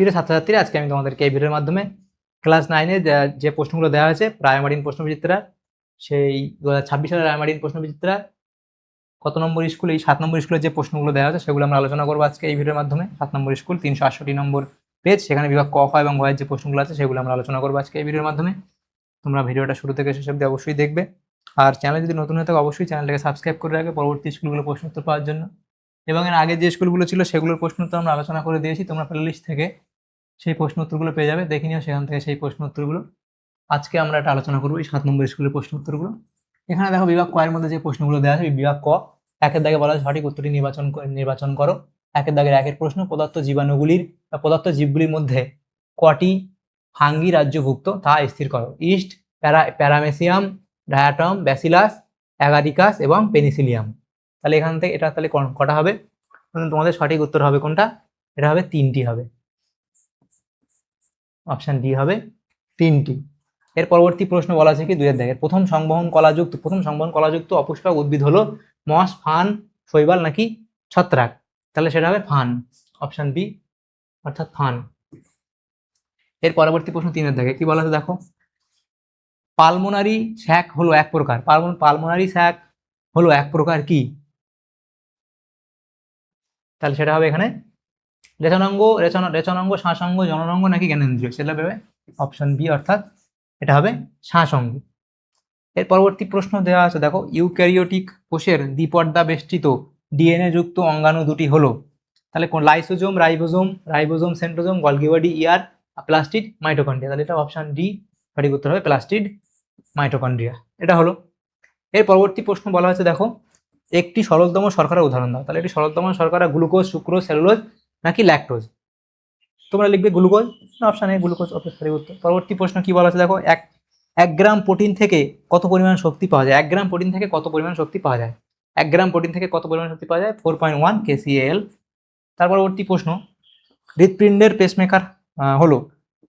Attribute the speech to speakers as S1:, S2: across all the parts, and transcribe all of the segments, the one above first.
S1: প্রিয় ছাত্রছাত্রীরা, আজকে আমি তোমাদেরকে এই ভিডিওর মাধ্যমে ক্লাস 9-এ যে প্রশ্নগুলো দেওয়া হয়েছে রায়মার্টিন প্রশ্নবিচিত্রা, সেই 2026 সালের রায়মার্টিন প্রশ্নবিচিত্রা কত নম্বর স্কুল, এই 7 নম্বর স্কুলের যে প্রশ্নগুলো দেওয়া হয়েছে সেগুলো আমরা আলোচনা করবো আজকে এই ভিডিওর মাধ্যমে। 7 নম্বর স্কুল 368 নম্বর পেজ, সেখানে বিভাগ ক, খ এবং ঘয়ের যে প্রশ্নগুলো আছে সেগুলো আমরা আলোচনা করবো আজকে এই ভিডিওর মাধ্যমে। তোমরা ভিডিওটা শুরু থেকে শেষ অবধি অবশ্যই দেখবে, আর চ্যানেল যদি নতুন হয়ে থাকে অবশ্যই চ্যানেলটাকে সাবস্ক্রাইব করে রাখবে পরবর্তী স্কুলগুলো প্রশ্ন উত্তর পাওয়ার জন্য। এবং এর আগে যে স্কুলগুলো ছিল সেগুলোর প্রশ্ন উত্তর আমরা আলোচনা করে দিয়েছি, তোমরা প্লেলিস্ট থেকে সেই প্রশ্ন উত্তরগুলো পেয়ে যাবে, দেখে নিও সেখান থেকে সেই প্রশ্ন উত্তরগুলো। আজকে আমরা একটা আলোচনা করবো এই 7 নম্বর স্কুলের প্রশ্ন উত্তরগুলো। এখানে দেখো বিভাগ ক এর মধ্যে যে প্রশ্নগুলো দেওয়া আছে, বিভাগ ক একের দাগে বলা আছে সঠিক উত্তরটি নির্বাচন করো। একের দাগের একের প্রশ্ন, পদার্থ জীবাণুগুলির বা পদার্থ জীবগুলির মধ্যে কটি ফাঙ্গি রাজ্যভুক্ত তা স্থির করো। East, paramecium, diatom, bacillus, agaricus এবং পেনিসিলিয়াম। তাহলে এখান থেকে এটা তাহলে কটা হবে? তোমাদের সঠিক উত্তর হবে কোনটা? এটা হবে 3টি হবে, অপশন ডি হবে 3টি। এর পরবর্তী প্রশ্ন বলা আছে কি 2 এর দাগের প্রথম সংবহন কলাযুক্ত অপুষ্পক উদ্ভিদ হলো মস, ফান, শৈবাল নাকি ছত্রাক? তাহলে সেটা হবে ফান, অপশন বি অর্থাৎ ফান। এর পরবর্তী প্রশ্ন 3 এর দাগে কি বলা আছে দেখো, পালমোনারি স্যাক হলো এক প্রকার, পালমোনারি স্যাক হলো এক প্রকার কি? তাহলে সেটা হবে এখানে রেচনাঙ্গ, শ্বাসাঙ্গ, জননাঙ্গ নাকি জ্ঞানেন্দ্রিয়? সেটা হবে অপশন বি অর্থাৎ এটা হবে শ্বাসাঙ্গ। এর পরবর্তী প্রশ্ন দেওয়া আছে দেখো, ইউক্যারিওটিক কোষের দ্বিপর্দা বেষ্টিত ডিএনএ যুক্ত অঙ্গাণু দুটি হলো। তাহলে কোন? Lysosome, ribosome, centrosome, Golgi body, ইয়ার, প্লাস্টিড, মাইটোকন্ড্রিয়া। তাহলে এটা অপশন ডি সঠিক উত্তর হবে প্লাস্টিড মাইটোকন্ড্রিয়া। এটা হলো। এর পরবর্তী প্রশ্ন বলা হয়েছে দেখো, একটি সরলতম শর্করার উদাহরণ দাও। তাহলে একটি সরলতম শর্করা গ্লুকোজ, সুক্রোজ, সেলুলোজ নাকি ল্যাকটোজ? তোমরা লিখবে গ্লুকোজ, অপশন এ গ্লুকোজ সঠিক উত্তর। পরবর্তী প্রশ্ন কি বলা আছে দেখো, এক গ্রাম প্রোটিন থেকে কত পরিমাণ শক্তি পাওয়া যায়? 1 গ্রাম প্রোটিন থেকে কত পরিমাণ শক্তি পাওয়া যায়? 1 গ্রাম প্রোটিন থেকে কত পরিমাণ শক্তি পাওয়া যায়? 4.1 kcal। তার পরবর্তী প্রশ্ন, হৃৎপিণ্ডের পেসমেকার হলো,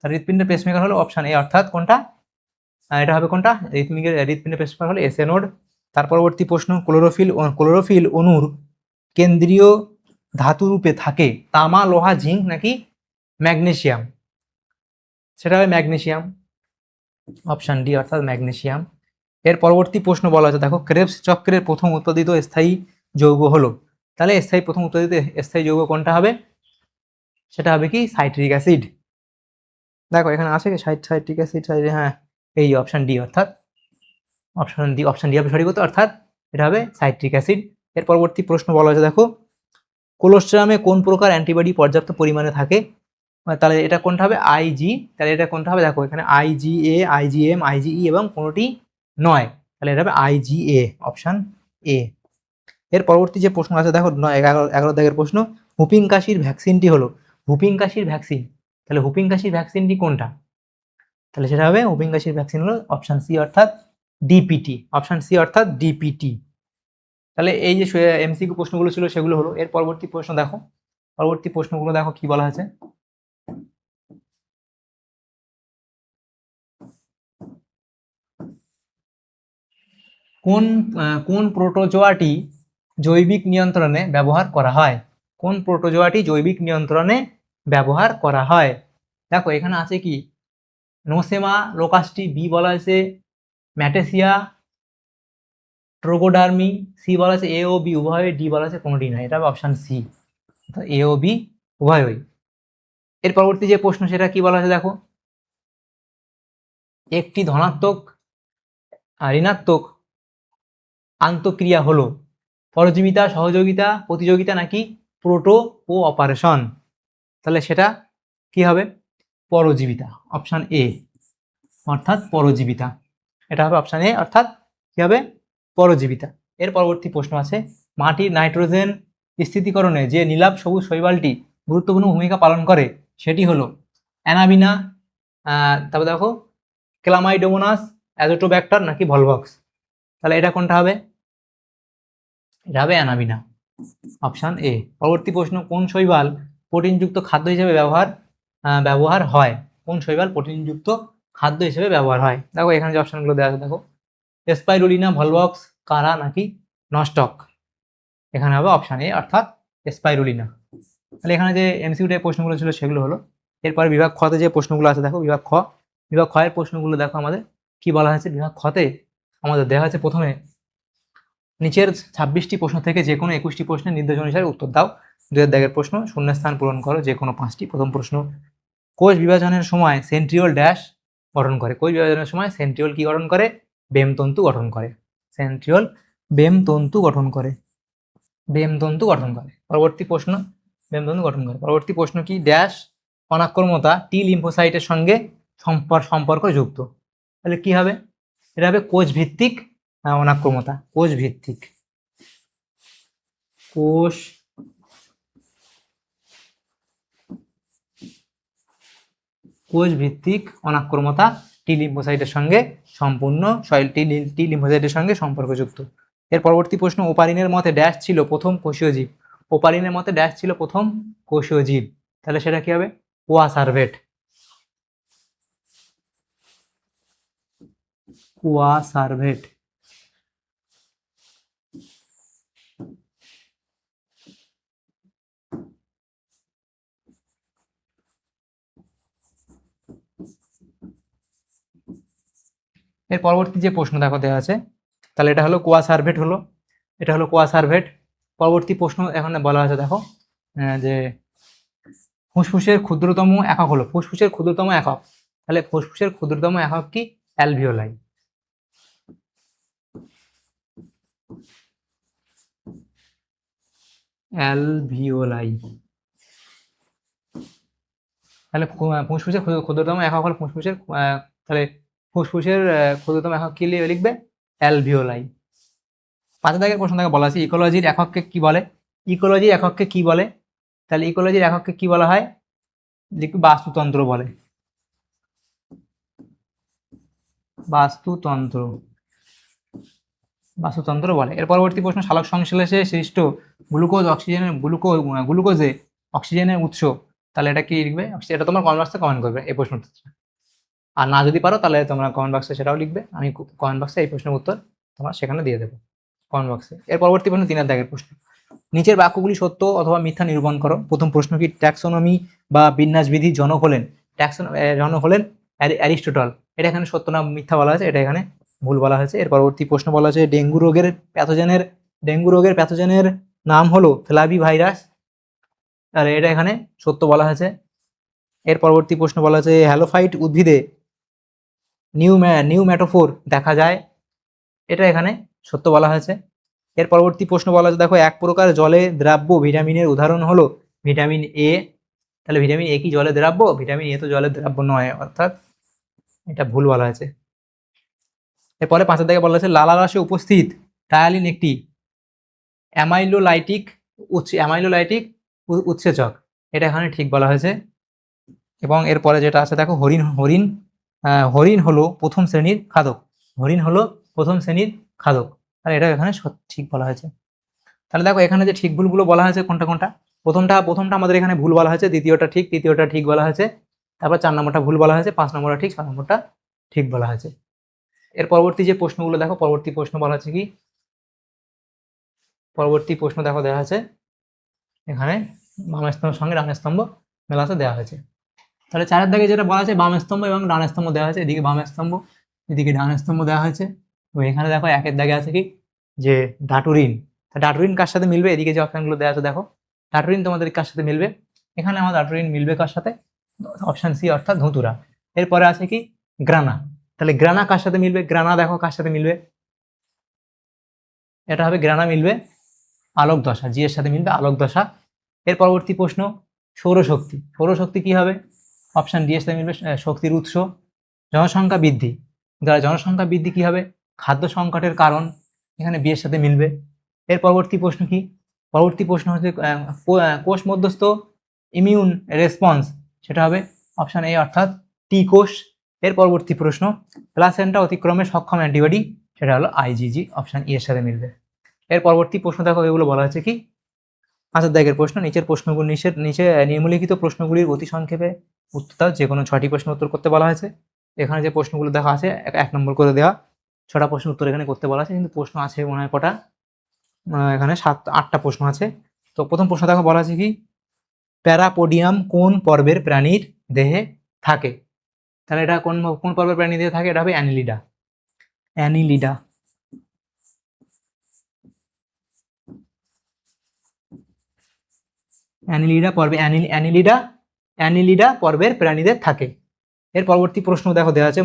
S1: হৃৎপিণ্ডের পেসমেকার হলো অপশন এ অর্থাৎ কোনটা? এটা হবে কোনটা? হৃৎপিণ্ডের পেসমেকার হলো এসএ নোড। তার পরবর্তী প্রশ্ন, ক্লোরোফিল অণুর কেন্দ্রীয় ধাতু রূপে থাকে তামা, লোহা, জিঙ্ক নাকি ম্যাগনেসিয়াম? সেটা হবে ম্যাগনেসিয়াম, অপশন ডি অর্থাৎ ম্যাগনেসিয়াম। এর পরবর্তী প্রশ্ন বলা আছে দেখো, ক্রেবস চক্রের প্রথম উৎপাদিত স্থায়ী যৌগ হলো। তাহলে প্রথম উৎপাদিত স্থায়ী যৌগ কোনটা হবে? সেটা হবে কি সাইট্রিক অ্যাসিড। দেখো এখানে আছে কি সাইট্রিক অ্যাসিড, হ্যাঁ এই অপশন ডি অর্থাৎ অপশন ডি হবে সঠিক উত্তর, অর্থাৎ এটা হবে সাইট্রিক অ্যাসিড। এর পরবর্তী প্রশ্ন বলা আছে দেখো, কোলোস্ট্রামে কোন প্রকার অ্যান্টিবডি পর্যাপ্ত পরিমাণে থাকে? তাহলে এটা কোনটা হবে? আইজি। তাহলে এটা কোনটা হবে? দেখো এখানে আইজিএ, আইজিএম, আইজিই এবং কোনোটি নয়, তাহলে এটা হবে আইজিএ, অপশন এ। এর পরবর্তী যে প্রশ্ন আছে দেখো 11 দাগের প্রশ্ন, হুপিং কাশির ভ্যাকসিনটি হলো, হুপিং কাশির ভ্যাকসিন। তাহলে হুপিং কাশির ভ্যাকসিনটি কোনটা? তাহলে সেটা হবে হুপিং কাশির ভ্যাকসিন হলো অপশন সি অর্থাৎ ডিপিটি, অপশন সি অর্থাৎ ডিপিটি। তাহলে এই যে এমসিকিউ প্রশ্নগুলো ছিল সেগুলো হলো। এর পরবর্তী প্রশ্ন দেখো, পরবর্তী প্রশ্নগুলো দেখো কি বলা আছে, কোন প্রোটোজোয়াটি জৈবিক নিয়ন্ত্রণে ব্যবহার করা হয়? কোন প্রোটোজোয়াটি জৈবিক নিয়ন্ত্রণে ব্যবহার করা হয়? দেখো এখানে আছে কি নোসেমা, লোকাস্টি, বি বলা হয়েছে ম্যাটেসিয়া, ট্রোগোডার্মি, সি বলা আছে এ ও বি উভয়, ডি বলা আছে কোনোটি নয়, এটা হবে অপশন সি এ ও বি উভয়ই। এর পরবর্তী যে প্রশ্ন সেটা কি বলা আছে দেখো, একটি ধনাত্মক ঋণাত্মক আন্তঃক্রিয়া হলো পরজীবিতা, সহযোগিতা, প্রতিযোগিতা নাকি প্রোটো ও অপারেশন? তাহলে সেটা কি হবে? পরজীবিতা, অপশন এ অর্থাৎ পরজীবিতা। এটা হবে অপশন এ অর্থাৎ কি হবে? পরজীবিতা। এর পরবর্তী প্রশ্ন আছে, মাটির নাইট্রোজেন স্থিতিকরণে যে নীলাভ সবুজ শৈবালটি গুরুত্বপূর্ণ ভূমিকা পালন করে সেটি হলো অ্যানাবিনা, তারপর দেখো ক্লামাইডোমোনাস, অ্যাজোটোব্যাক্টর নাকি ভলভক্স? তাহলে এটা কোনটা হবে? এটা হবে অ্যানাবিনা, অপশন এ। পরবর্তী প্রশ্ন, কোন শৈবাল প্রোটিনযুক্ত খাদ্য হিসেবে ব্যবহার হয়? কোন শৈবাল প্রোটিনযুক্ত খাদ্য হিসেবে ব্যবহার হয়? দেখো এখানে যে অপশনগুলো দেওয়া আছে দেখো, স্পাইরুলিনা, ভলভক্স, কারা নাকি নস্টক? এখানে হবে অপশন এ অর্থাৎ স্পাইরুলিনা। তাহলে এখানে যে এমসিকিউ টাইপ প্রশ্নগুলো ছিল সেগুলো হলো। এরপরে বিভাগ খতে যে প্রশ্নগুলো আছে দেখো, বিভাগ খ এর প্রশ্নগুলো দেখো আমাদের কি বলা হয়েছে। বিভাগ খতে আমাদের দেওয়া হয়েছে প্রথমে নিচের 26টি প্রশ্ন থেকে যে কোনো 21টি প্রশ্নের নির্দেশ অনুসারে উত্তর দাও। 2 দাগের প্রশ্ন, শূন্যস্থান পূরণ করো যে কোনো 5টি। প্রথম প্রশ্ন, কোষ বিভাজনের সময় সেন্ট্রিওল ড্যাশ গঠন করে। কোষ বিভাজনের সময় সেন্ট্রিওল কি গঠন করে? বেমতন্তু গঠন করে। সেন্ট্রিওল বেমতন্তু গঠন করে। বেমতন্তু গঠন করে। পরবর্তী প্রশ্ন, বেমতন্তু গঠন করে। পরবর্তী প্রশ্ন কি? ড্যাশ অনাক্রমতা টি লিম্ফোসাইটের সঙ্গে সম্পর্কযুক্ত। তাহলে কি হবে? এটা হবে কোষ ভিত্তিক অনাক্রমতা। কোষ ভিত্তিক, কোষ ভিত্তিক অনাক্রমতা টি লিম্ফোসাইটের সঙ্গে টি লিম্ফোসাইটের সঙ্গে সম্পর্কযুক্ত। এর পরবর্তী প্রশ্ন, ওপারিনের মতে ড্যাশ ছিল প্রথম কোষীয় জীব। ওপারিনের মতে ড্যাশ ছিল প্রথম কোষীয় জীব। তাহলে সেটা কি হবে? কোয়াসার্ভেট। কোয়াসার্ভেট। এর পরবর্তী যে প্রশ্ন দেখো দেওয়া আছে, তাহলে এটা হলো কোয়াসার্ভেট হলো, এটা হলো কোয়াসার্ভেট। পরবর্তী প্রশ্ন এখানে বলা আছে দেখো যে ফুসফুসের ক্ষুদ্রতম একক হলো, ফুসফুসের ক্ষুদ্রতম একক। তাহলে ফুসফুসের ক্ষুদ্রতম একক কি? অ্যালভিওলাই। অ্যালভিওলাই। তাহলে ফুসফুসের ক্ষুদ্রতম একক হল ফুসফুসের, তাহলে ফুসফুসের ক্ষুদ্রতম একক কি লিখবে? অ্যালভিওলাই। 5 দাগের প্রশ্ন থেকে বলা আছে ইকোলজির একককে কি বলে? ইকোলজির একককে কি বলে? তাহলে ইকোলজির একককে কি বলা হয়? লিখবে বাস্তুতন্ত্র বলে। বাস্তুতন্ত্র, বাস্তুতন্ত্র বলে। এর পরবর্তী প্রশ্ন, সালোক সংশ্লেষে সৃষ্ট গ্লুকোজে অক্সিজেনের উৎস। তাহলে এটা কি লিখবে? এটা তোমার কমেন্ট বক্সে কমেন্ট করবে এই প্রশ্নটা। আর না যদি পারো তাহলে তোমরা কমেন্ট বক্সে সেটাও লিখবে, আমি কমেন্ট বক্সে এই প্রশ্নের উত্তর তোমরা সেখানে দিয়ে দেবো কমেন্ট বক্সে। এর পরবর্তী প্রশ্ন 3 দাগের প্রশ্ন, নিচের বাক্যগুলি সত্য অথবা মিথ্যা নিরূপণ করো। প্রথম প্রশ্ন কি? ট্যাক্সোনমি বা বিন্যাসবিধি জনক হলেন অ্যারিস্টটল। এটা এখানে সত্য না মিথ্যা বলা হয়েছে, এটা এখানে ভুল বলা হয়েছে। এর পরবর্তী প্রশ্ন বলা হয়েছে ডেঙ্গু রোগের প্যাথোজেনের নাম হলো ফ্লাভি ভাইরাস। আর এটা এখানে সত্য বলা হয়েছে। এর পরবর্তী প্রশ্ন বলা হয়েছে হ্যালোফাইট উদ্ভিদে নিউম্যাটোফোর দেখা যায়। এটা এখানে সত্য বলা হয়েছে। এর পরবর্তী প্রশ্ন বলা হয়েছে দেখো এক প্রকার জলে দ্রাব্য ভিটামিনের উদাহরণ হলো ভিটামিন এ। তাহলে ভিটামিন এ কি জলে দ্রাব্য? ভিটামিন এ তো জলে দ্রাব্য নয়, অর্থাৎ এটা ভুল বলা হয়েছে। এরপরে 5 দাগে বলা হয়েছে লালারসে উপস্থিত টায়ালিন একটি অ্যামাইলোলাইটিক উৎসেচক। এটা এখানে ঠিক বলা হয়েছে। এবং এরপরে যেটা আছে দেখো হরিণ হলো প্রথম শ্রেণীর খাদক। হরিণ হলো প্রথম শ্রেণীর খাদক। তাহলে এটা এখানে ঠিক বলা হয়েছে। তাহলে দেখো এখানে যে ঠিক ভুলগুলো বলা হয়েছে কোনটা কোনটা, প্রথমটা আমাদের এখানে ভুল বলা হয়েছে, দ্বিতীয়টা ঠিক, তৃতীয়টা ঠিক বলা হয়েছে, তারপর 4 নম্বরটা ভুল বলা হয়েছে, 5 নম্বরটা ঠিক, 6 নম্বরটা ঠিক বলা হয়েছে। এর পরবর্তী যে প্রশ্নগুলো দেখো, পরবর্তী প্রশ্ন বলা হচ্ছে কি? পরবর্তী প্রশ্ন দেখো দেওয়া আছে এখানে বাম স্তম্ভের সঙ্গে ডান স্তম্ভ মেলাতে দেওয়া হয়েছে। তাহলে 4 দাগে যেটা বলা আছে বাম স্তম্ভ এবং ডান স্তম্ভ দেওয়া হয়েছে, এদিকে বাম স্তম্ভ এদিকে ডান স্তম্ভ দেওয়া হয়েছে। তো এখানে দেখো 1 দাগে আছে কি যে ডাটুরিন। ডাটুরিন কার সাথে মিলবে? এদিকে যে অপশনগুলো দেওয়া আছে দেখো, ডাটুরিন তোমাদের কার সাথে মিলবে? এখানে আমার ডাটুরিন মিলবে কার সাথে? অপশন সি অর্থাৎ ধুতুরা। এরপরে আছে কি গ্রানা। তাহলে গ্রানা কার সাথে মিলবে? গ্রানা দেখো কার সাথে মিলবে, এটা হবে গ্রানা মিলবে আলোক দশা, জি এর সাথে মিলবে আলোক দশা। এর পরবর্তী প্রশ্ন সৌরশক্তি। সৌরশক্তি কি হবে? অপশন ডি এর সাথে মিলবে শক্তির উৎস। জনসংখ্যা বৃদ্ধি, জনসংখ্যা বৃদ্ধি কি হবে? খাদ্য সংকটের কারণ, এখানে বি এর সাথে মিলবে। এর পরবর্তী প্রশ্ন কি? পরবর্তী প্রশ্ন হচ্ছে কোষ মধ্যস্থ ইমিউন রেসপন্স, সেটা হবে অপশন এ অর্থাৎ টি কোষ। এর পরবর্তী প্রশ্ন প্লাসেন্টা অতিক্রমে সক্ষম অ্যান্টিবডি, সেটা হলো আইজিজি, অপশন ই এর সাথে মিলবে। এর পরবর্তী প্রশ্ন দেখো এগুলো বলা হচ্ছে কি 5 দাগের প্রশ্ন, নিচের প্রশ্নগুলো নিচে নিম্নলিখিত প্রশ্নগুলির অতি সংক্ষেপে উত্তর দাও। যে কোনো 6টি প্রশ্ন উত্তর করতে বলা হয়েছে। এখানে যে প্রশ্নগুলো দেখা আছে 1 নম্বর করে দেওয়া, 6টা প্রশ্ন উত্তর এখানে করতে বলা আছে, কিন্তু প্রশ্ন আছে মনে হয় কটা, এখানে 7-8টা প্রশ্ন আছে। তো প্রথম প্রশ্ন দেখো বলা আছে কি প্যারাপোডিয়াম কোন পর্বের প্রাণীর দেহে থাকে। তাহলে এটা কোন কোন পর্বের প্রাণী দেহে থাকে? এটা হবে অ্যানিলিডা। অ্যানিলিডা। অ্যানিলিডা পর্বে অ্যানিলিডা পর্বের প্রাণীদের থাকে। এর পরবর্তী প্রশ্ন দেখো দেওয়া আছে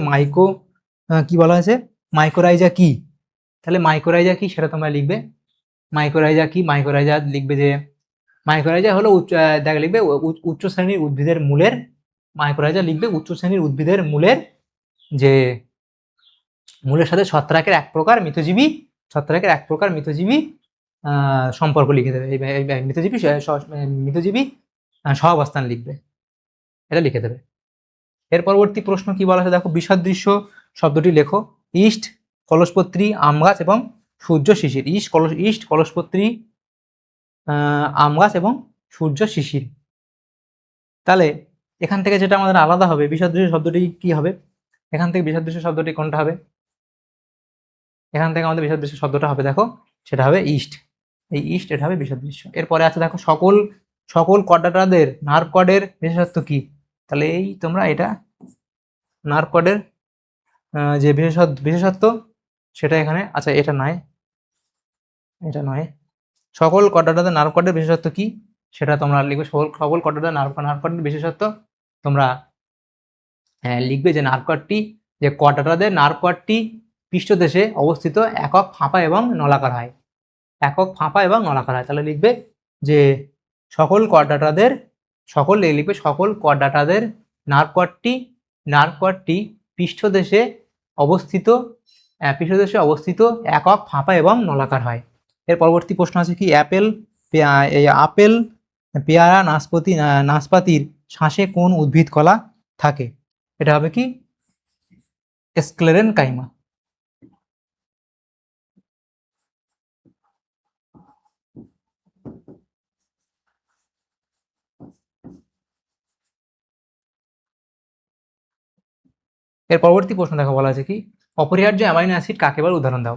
S1: কি বলা আছে? মাইকোরাইজা কি? তাহলে মাইকোরাইজা কি সেটা তোমরা লিখবে। মাইকোরাইজা কি? মাইকোরাইজা লিখবে যে মাইকোরাইজা হলো লিখবে উচ্চ শ্রেণীর উদ্ভিদের মূলের, মাইকোরাইজা লিখবে উচ্চ শ্রেণীর উদ্ভিদের মূলের যে মূলের সাথে ছত্রাকের এক প্রকার মিথজীবী সম্পর্ক লিখে দেবে। এই মিথজীবী সহাবস্থান লিখবে, এটা লিখে দেবে। এর পরবর্তী প্রশ্ন কি বলা আছে দেখো, বিসদৃশ্য শব্দটি লেখো। ইস্ট, কলসপত্রী, আম গাছ এবং সূর্য শিশির। ইস্ট, কলসপত্রী, আম গাছ এবং সূর্য শিশির। তাহলে এখান থেকে যেটা আমাদের আলাদা হবে, বিসদৃশ্য শব্দটি কি হবে? এখান থেকে বিসদৃশ্য শব্দটি কোনটা হবে? এখান থেকে আমাদের বিসদৃশ্য শব্দটা হবে দেখো, সেটা হবে ইস্ট। এই ইস্ট, এটা হবে বিসদৃশ্য। এরপরে আছে দেখো, সকল কর্ডাটাদের নার্ভ কর্ডের বিশেষত্ব কি? তাহলে এই তোমরা এটা নার্ভ কর্ডের যে বিশেষত্ব সেটা এখানে, আচ্ছা এটা নয়, সকল কর্ডাটাদের নার্ভ কর্ডের বিশেষত্ব কি সেটা তোমরা লিখবে। সকল কর্ডাটাদের নার্ভ কর্ডের বিশেষত্ব তোমরা লিখবে যে কর্ডাটাদের নার্ভ কর্ডটি পৃষ্ঠদেশে অবস্থিত একক ফাঁপা এবং নলাকার হয়। তাহলে লিখবে যে সকল কর্ডাটাদের নার্ভ কর্ডটি পৃষ্ঠদেশে অবস্থিত একক ফাঁপা এবং নলাকার হয়। এর পরবর্তী প্রশ্ন আছে কি, আপেল, পেয়ারা, নাশপাতির শ্বাসে কোন উদ্ভিদ কলা থাকে? এটা হবে কি, স্ক্লেরেনকাইমা। এর পরবর্তী প্রশ্ন দেখো, বলা আছে কি, অপরিহার্য অ্যামাইনো অ্যাসিড কাকে বলে? উদাহরণ দাও।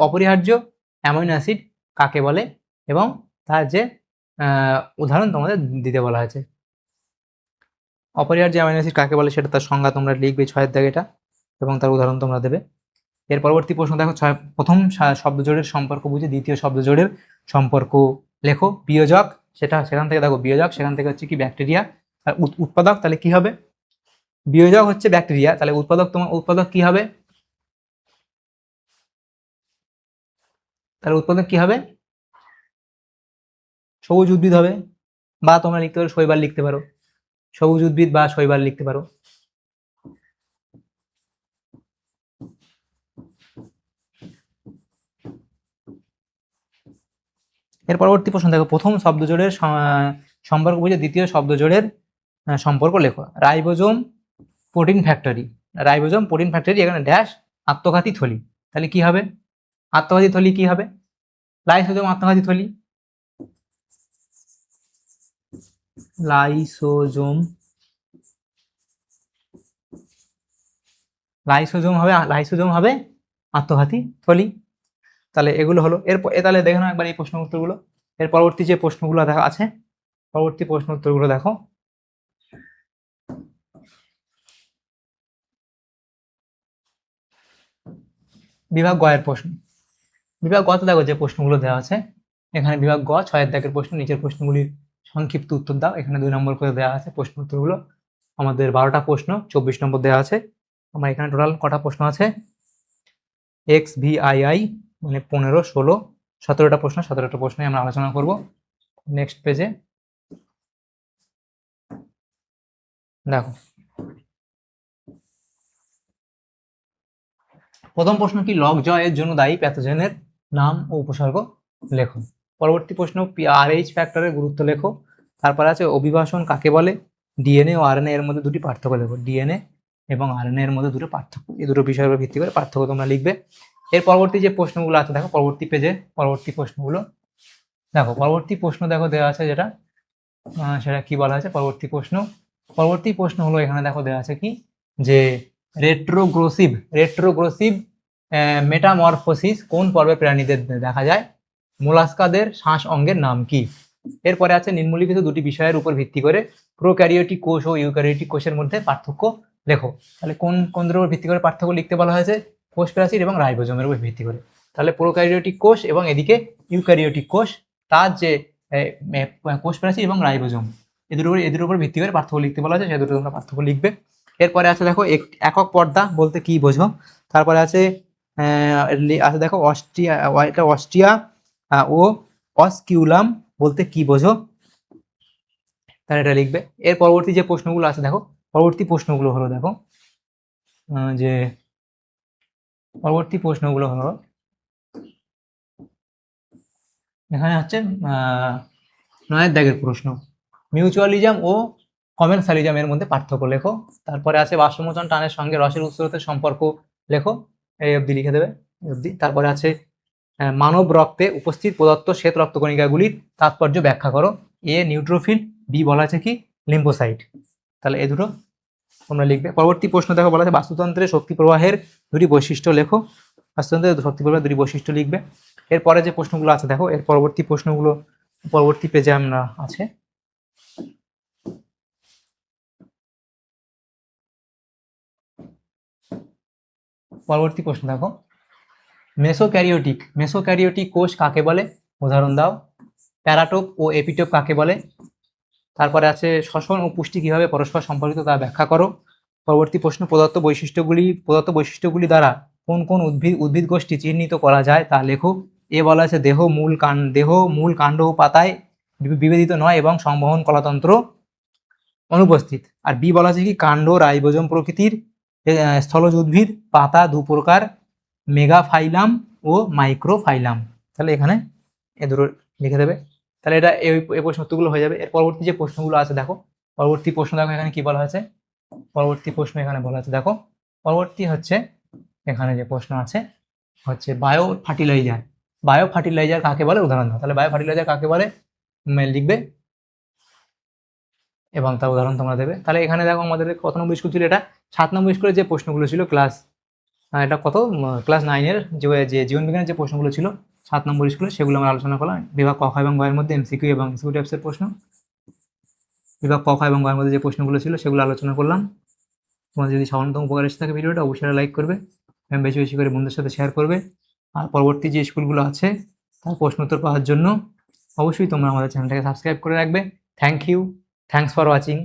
S1: অপরিহার্য অ্যামাইনো অ্যাসিড কাকে বলে এবং তার যে উদাহরণ তোমাদের দিতে বলা হয়েছে। অপরিহার্য অ্যামাইনো অ্যাসিড কাকে বলে সেটা তার সংজ্ঞা তোমরা লিখবে 6 দাগে এটা, এবং তার উদাহরণ তোমরা দেবে। এর পরবর্তী প্রশ্ন দেখো, প্রথম শব্দজোড়ের সম্পর্ক বুঝে দ্বিতীয় শব্দজোড়ের সম্পর্ক লেখো। বিয়োজক, সেখান থেকে দেখো বিয়োজক, সেখান থেকে হচ্ছে কি ব্যাকটেরিয়া। আর উৎপাদক, তাহলে কি হবে? বিয়োজক হচ্ছে ব্যাকটেরিয়া, তাহলে উৎপাদক কি হবে? তাহলে উৎপাদক কি হবে? সবুজ উদ্ভিদ হবে, বা তোমরা লিখতে পারো শৈবাল লিখতে পারো, সবুজ উদ্ভিদ বা শৈবাল লিখতে পারো। এর পরবর্তী প্রশ্ন দেখো, প্রথম শব্দজোড়ের সম্পর্ক বুঝে দ্বিতীয় শব্দজোড়ের সম্পর্ক লেখো। Ribosome, protein factory. এখানে ড্যাশ আত্মঘাতী থলি। তাহলে কি হবে? আত্মঘাতী থলি কি হবে? লাইসোজোম আত্মঘাতী থলি। লাইসোজোম হবে আত্মঘাতী থলি। তাহলে এগুলো হলো। তাহলে দেখে নাও একবার এই প্রশ্ন উত্তরগুলো। এর পরবর্তী যে প্রশ্নগুলো দেখা আছে, পরবর্তী প্রশ্ন উত্তরগুলো দেখো। বিভাগ গ এর প্রশ্ন। বিভাগ গ তে দেখো যে প্রশ্নগুলো দেওয়া আছে, এখানে বিভাগ গ 6 দাগের প্রশ্ন। নিচের প্রশ্নগুলির সংক্ষিপ্ত উত্তর দাও। এখানে 2 নম্বর করে দেওয়া আছে প্রশ্ন উত্তরগুলো। আমাদের 12টা প্রশ্ন, 24 নম্বর দেওয়া আছে। আমার এখানে টোটাল কটা প্রশ্ন আছে? XVII মানে 15, 16, 17টা প্রশ্ন। 17টা প্রশ্নে আমরা আলোচনা করব নেক্সট পেজে। দেখো, প্রথম প্রশ্ন কি, লকজ এর জন্য দায়ী প্যাথোজেনের নাম ও উপসর্গ লেখো। পরবর্তী প্রশ্ন, RH ফ্যাক্টরের গুরুত্ব লেখো। তারপর আছে অভিবাসন কাকে বলে? ডিএনএ ও আরএনএ এর মধ্যে দুটি পার্থক্য লেখো। ডিএনএ এবং আরএনএ এর মধ্যে দুটো পার্থক্য, এই দুটো বিষয়ের উপর ভিত্তি করে পার্থক্য তোমরা লিখবে। এর পরবর্তী যে প্রশ্নগুলো আছে দেখো পরবর্তী পেজে, পরবর্তী প্রশ্নগুলো দেখো। পরবর্তী প্রশ্ন দেখো দেওয়া আছে যেটা, সেটা কি বলা আছে? পরবর্তী প্রশ্ন হলো, এখানে দেখো দেওয়া আছে কি, যে রেট্রোগ্রেসিভ মেটামরফোসিস কোন পর্বে প্রাণীদের দেখা যায়? মোলাস্কাদের শ্বাস অঙ্গের নাম কি? এরপরে আছে নিম্নলিখিত দুটি বিষয়ের উপর ভিত্তি করে প্রোক্যারিওটিক কোষ ও ইউক্যারিওটিক কোষের মধ্যে পার্থক্য লেখো। তাহলে কোন কোন দুটোর উপর ভিত্তি করে পার্থক্য লিখতে বলা হয়েছে? কোষ প্রাচীর এবং রাইবোজোমের উপর ভিত্তি করে। তাহলে প্রোক্যারিওটিক কোষ এবং এদিকে ইউক্যারিওটিক কোষ, তার যে কোষ প্রাচীর এবং রাইবোজোম, এদের উপর ভিত্তি করে পার্থক্য লিখতে বলা হয়েছে, সে দুটো তোমরা পার্থক্য লিখবে। এরপরে আছে দেখো একক পর্দা বলতে কি বোঝো। তারপরে আছে আছে দেখো অস্ট্রিয়া, এটা অস্ট্রিয়া ও অসকিউলাম বলতে কি বোঝো, তাহলে এটা লিখবে। এর পরবর্তী যে প্রশ্নগুলো আছে দেখো, পরবর্তী প্রশ্নগুলো হলো দেখো যে পরবর্তী প্রশ্নগুলো হলো এখানে হচ্ছে 9 দাগের প্রশ্ন, মিউচুয়ালিজম ও কমেন্সালিজমের মধ্যে পার্থক্য লেখো। তারপরে আছে বাষ্পমোচন টানের সঙ্গে রসের উৎসের সম্পর্ক লেখো, এই অবধি লিখে দেবে, এই অবধি। তারপরে আছে মানব রক্তে উপস্থিত প্রদত্ত শ্বেত রক্তকণিকাগুলির তাৎপর্য ব্যাখ্যা করো। এ নিউট্রোফিল, বি বলা আছে কি লিম্ফোসাইট। তাহলে এই দুটো তোমরা লিখবে। পরবর্তী প্রশ্ন দেখো বলা আছে বাস্তুতন্ত্রের শক্তি প্রবাহের দুটি বৈশিষ্ট্য লেখো। বাস্তুতন্ত্রের শক্তি প্রবাহের দুটি বৈশিষ্ট্য লিখবে। এরপরে যে প্রশ্নগুলো আছে দেখো, এর পরবর্তী প্রশ্নগুলো পরবর্তী পেজে আমরা আছে। পরবর্তী প্রশ্ন দেখো, মেসোক্যারিওটিক কোষ কাকে বলে, উদাহরণ দাও। প্যারাটোপ ও এপিটোপ কাকে বলে। তারপরে আছে শ্বসন ও পুষ্টি কিভাবে পরস্পর সম্পর্কিত তা ব্যাখ্যা করো। পরবর্তী প্রশ্ন প্রদত্ত বৈশিষ্ট্যগুলি দ্বারা কোন কোন উদ্ভিদ গোষ্ঠী চিহ্নিত করা যায় তা লেখো। এ বলা আছে দেহ মূল কাণ্ড ও পাতায় বিভেদিত নয় এবং সংবহন কলাতন্ত্র অনুপস্থিত। আর বি বলা আছে কি কাণ্ড রাইবোজোম প্রকৃতির, স্থলজ উদ্ভিদ, পাতা দু প্রকার, মেগাফাইলাম ও মাইক্রোফাইলাম। তাহলে এখানে এ দুটো লিখে দেবে। তাহলে এটা এই প্রশ্ন উত্তরগুলো হয়ে যাবে। এর পরবর্তী যে প্রশ্নগুলো আছে দেখো, পরবর্তী প্রশ্ন দেখো এখানে কি বলা হয়েছে। পরবর্তী প্রশ্ন এখানে বলা আছে দেখো, পরবর্তী হচ্ছে এখানে যে প্রশ্ন আছে হচ্ছে বায়ো ফার্টিলাইজার কাকে বলে, উদাহরণ দাও। তাহলে বায়ো ফার্টিলাইজার কাকে বলে লিখবে এবং তার উদাহরণ তোমরা দেবে। তাহলে এখানে দেখো আমাদের কত নম্বর স্কুল ছিল, এটা 7 নম্বর স্কুলের যে প্রশ্নগুলো ছিল এটা কত ক্লাস 9-এর যে জীবনবিজ্ঞানের যে প্রশ্নগুলো ছিল 7 নম্বর স্কুলে, সেগুলো আমরা আলোচনা করলাম। বিভাগ ক, খ এবং গ এর মধ্যে এমসিকিউ এবং এমসিকিউ টাইপসের প্রশ্ন, বিভাগ ক, খ এবং গ এর মধ্যে যে প্রশ্নগুলো ছিল সেগুলো আলোচনা করলাম। তোমাদের যদি সামান্যতম উপকার এসে থাকে ভিডিওটা অবশ্যই লাইক করবে এবং বেশি বেশি করে বন্ধুদের সাথে শেয়ার করবে। আর পরবর্তী যে স্কুলগুলো আছে তার প্রশ্ন উত্তর পাওয়ার জন্য অবশ্যই তোমরা আমাদের চ্যানেলটাকে সাবস্ক্রাইব করে রাখবে। Thanks for watching.